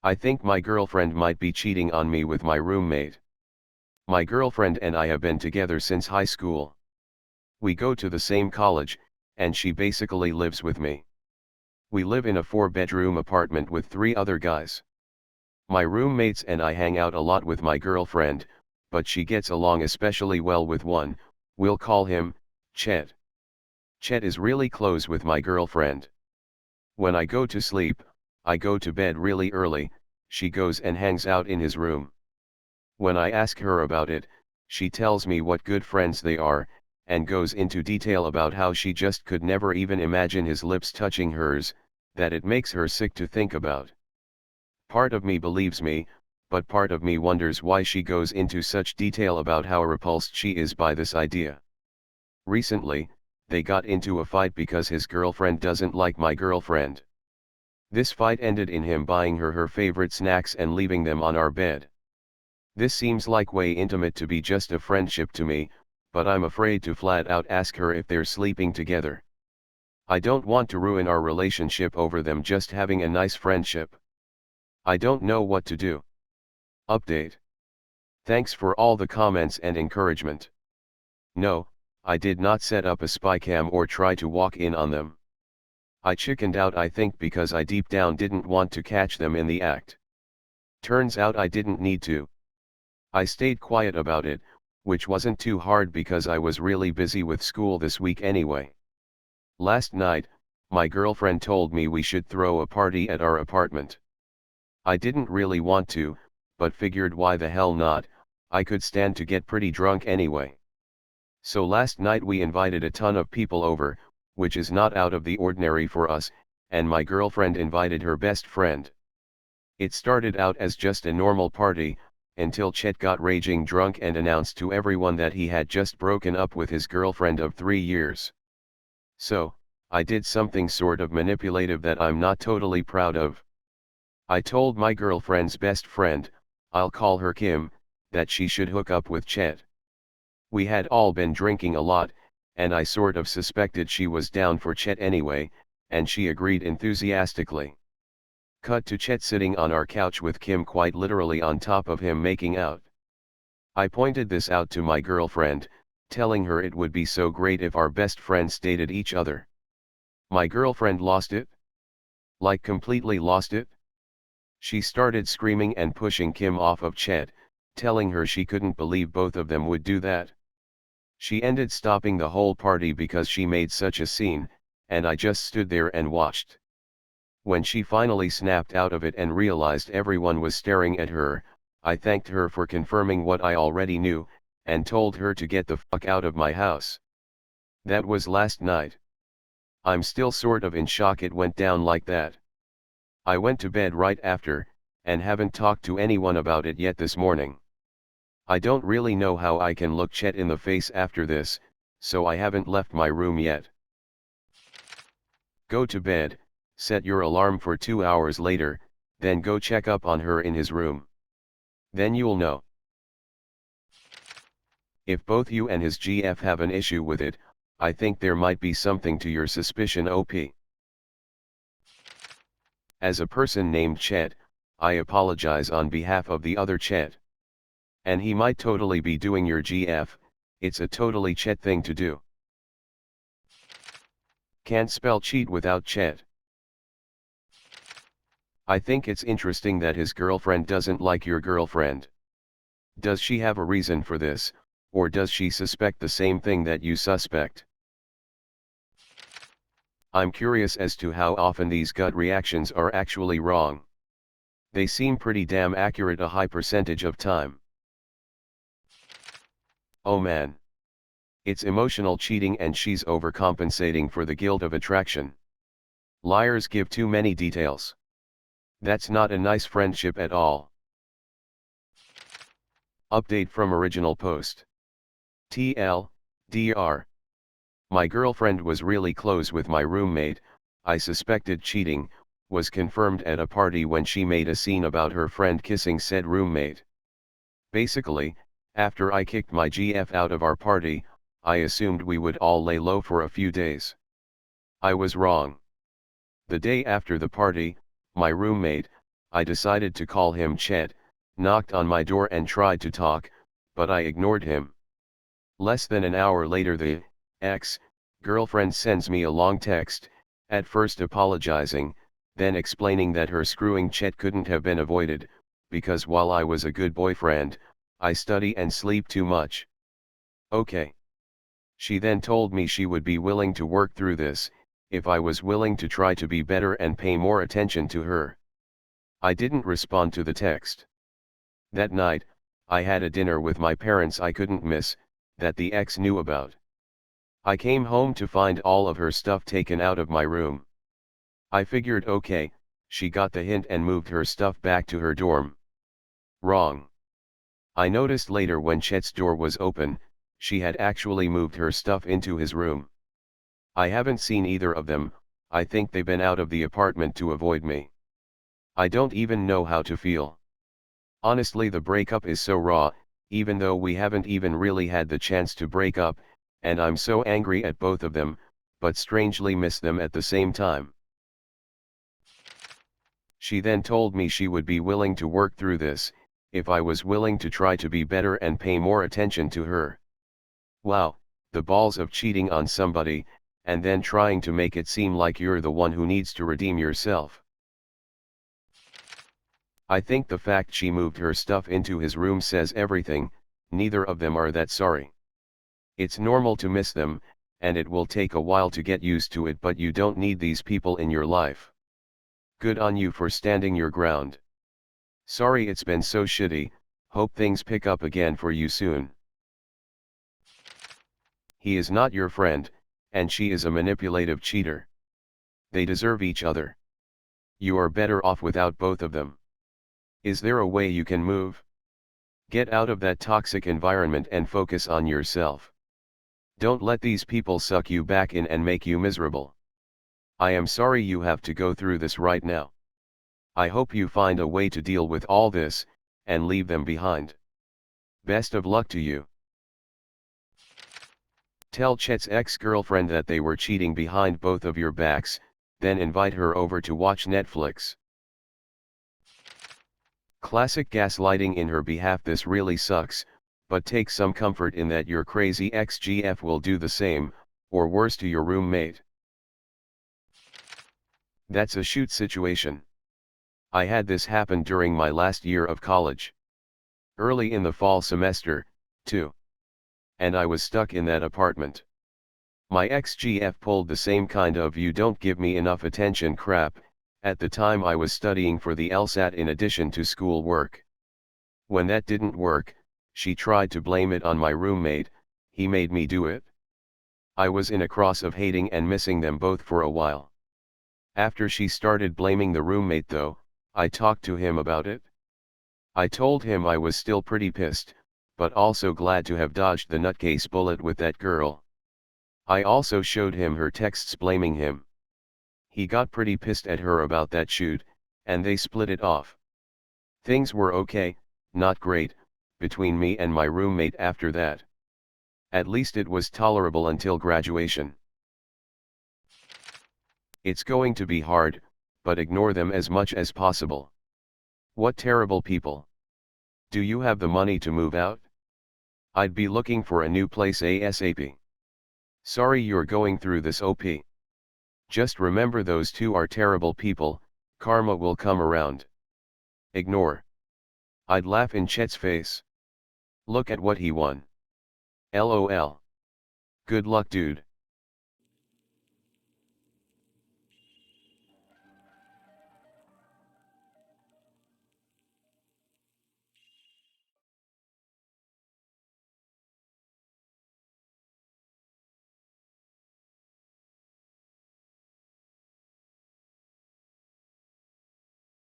I think my girlfriend might be cheating on me with my roommate. My girlfriend and I have been together since high school. We go to the same college, and she basically lives with me. We live in a 4-bedroom apartment with 3 other guys. My roommates and I hang out a lot with my girlfriend, but she gets along especially well with one, we'll call him Chet. Chet is really close with my girlfriend. When I go to sleep, I go to bed really early, she goes and hangs out in his room. When I ask her about it, she tells me what good friends they are, and goes into detail about how she just could never even imagine his lips touching hers, that it makes her sick to think about. Part of me believes me, but part of me wonders why she goes into such detail about how repulsed she is by this idea. Recently, they got into a fight because his girlfriend doesn't like my girlfriend. This fight ended in him buying her favorite snacks and leaving them on our bed. This seems like way intimate to be just a friendship to me, but I'm afraid to flat out ask her if they're sleeping together. I don't want to ruin our relationship over them just having a nice friendship. I don't know what to do. Update. Thanks for all the comments and encouragement. No, I did not set up a spy cam or try to walk in on them. I chickened out, I think, because I deep down didn't want to catch them in the act. Turns out I didn't need to. I stayed quiet about it, which wasn't too hard because I was really busy with school this week anyway. Last night, my girlfriend told me we should throw a party at our apartment. I didn't really want to, but figured why the hell not, I could stand to get pretty drunk anyway. So last night we invited a ton of people over, which is not out of the ordinary for us, and my girlfriend invited her best friend. It started out as just a normal party, until Chet got raging drunk and announced to everyone that he had just broken up with his girlfriend of 3 years. So, I did something sort of manipulative that I'm not totally proud of. I told my girlfriend's best friend, I'll call her Kim, that she should hook up with Chet. We had all been drinking a lot, and I sort of suspected she was down for Chet anyway, and she agreed enthusiastically. Cut to Chet sitting on our couch with Kim quite literally on top of him making out. I pointed this out to my girlfriend, telling her it would be so great if our best friends dated each other. My girlfriend lost it. Like completely lost it. She started screaming and pushing Kim off of Chet, telling her she couldn't believe both of them would do that. She ended stopping the whole party because she made such a scene, and I just stood there and watched. When she finally snapped out of it and realized everyone was staring at her, I thanked her for confirming what I already knew, and told her to get the fuck out of my house. That was last night. I'm still sort of in shock it went down like that. I went to bed right after, and haven't talked to anyone about it yet this morning. I don't really know how I can look Chet in the face after this, so I haven't left my room yet. Go to bed, set your alarm for 2 hours later, then go check up on her in his room. Then you'll know. If both you and his GF have an issue with it, I think there might be something to your suspicion, OP. As a person named Chet, I apologize on behalf of the other Chet. And he might totally be doing your GF, it's a totally Chet thing to do. Can't spell cheat without Chet. I think it's interesting that his girlfriend doesn't like your girlfriend. Does she have a reason for this, or does she suspect the same thing that you suspect? I'm curious as to how often these gut reactions are actually wrong. They seem pretty damn accurate a high percentage of time. Oh man. It's emotional cheating and she's overcompensating for the guilt of attraction. Liars give too many details. That's not a nice friendship at all. Update from original post. TL.Dr. My girlfriend was really close with my roommate, I suspected cheating, was confirmed at a party when she made a scene about her friend kissing said roommate. Basically, after I kicked my GF out of our party, I assumed we would all lay low for a few days. I was wrong. The day after the party, my roommate, I decided to call him Chet, knocked on my door and tried to talk, but I ignored him. Less than an hour later the ex-girlfriend sends me a long text, at first apologizing, then explaining that her screwing Chet couldn't have been avoided, because while I was a good boyfriend, I study and sleep too much. Okay. She then told me she would be willing to work through this, if I was willing to try to be better and pay more attention to her. I didn't respond to the text. That night, I had a dinner with my parents I couldn't miss, that the ex knew about. I came home to find all of her stuff taken out of my room. I figured okay, she got the hint and moved her stuff back to her dorm. Wrong. I noticed later when Chet's door was open, she had actually moved her stuff into his room. I haven't seen either of them, I think they've been out of the apartment to avoid me. I don't even know how to feel. Honestly, the breakup is so raw, even though we haven't even really had the chance to break up, and I'm so angry at both of them, but strangely miss them at the same time. She then told me she would be willing to work through this, if I was willing to try to be better and pay more attention to her. Wow, the balls of cheating on somebody, and then trying to make it seem like you're the one who needs to redeem yourself. I think the fact she moved her stuff into his room says everything, neither of them are that sorry. It's normal to miss them, and it will take a while to get used to it, but you don't need these people in your life. Good on you for standing your ground. Sorry it's been so shitty, hope things pick up again for you soon. He is not your friend, and she is a manipulative cheater. They deserve each other. You are better off without both of them. Is there a way you can move? Get out of that toxic environment and focus on yourself. Don't let these people suck you back in and make you miserable. I am sorry you have to go through this right now. I hope you find a way to deal with all this, and leave them behind. Best of luck to you. Tell Chet's ex-girlfriend that they were cheating behind both of your backs, then invite her over to watch Netflix. Classic gaslighting in her behalf. This really sucks, but take some comfort in that your crazy ex-GF will do the same, or worse to your roommate. That's a shoot situation. I had this happen during my last year of college. Early in the fall semester, too. And I was stuck in that apartment. My ex-GF pulled the same kind of "you don't give me enough attention" crap. At the time I was studying for the LSAT in addition to school work. When that didn't work, she tried to blame it on my roommate. He made me do it. I was in a cross of hating and missing them both for a while. After she started blaming the roommate though, I talked to him about it. I told him I was still pretty pissed, but also glad to have dodged the nutcase bullet with that girl. I also showed him her texts blaming him. He got pretty pissed at her about that shoot, and they split it off. Things were okay, not great, between me and my roommate after that. At least it was tolerable until graduation. It's going to be hard, but ignore them as much as possible. What terrible people. Do you have the money to move out? I'd be looking for a new place ASAP. Sorry you're going through this OP. Just remember those two are terrible people, karma will come around. Ignore. I'd laugh in Chet's face. Look at what he won. LOL. Good luck, dude.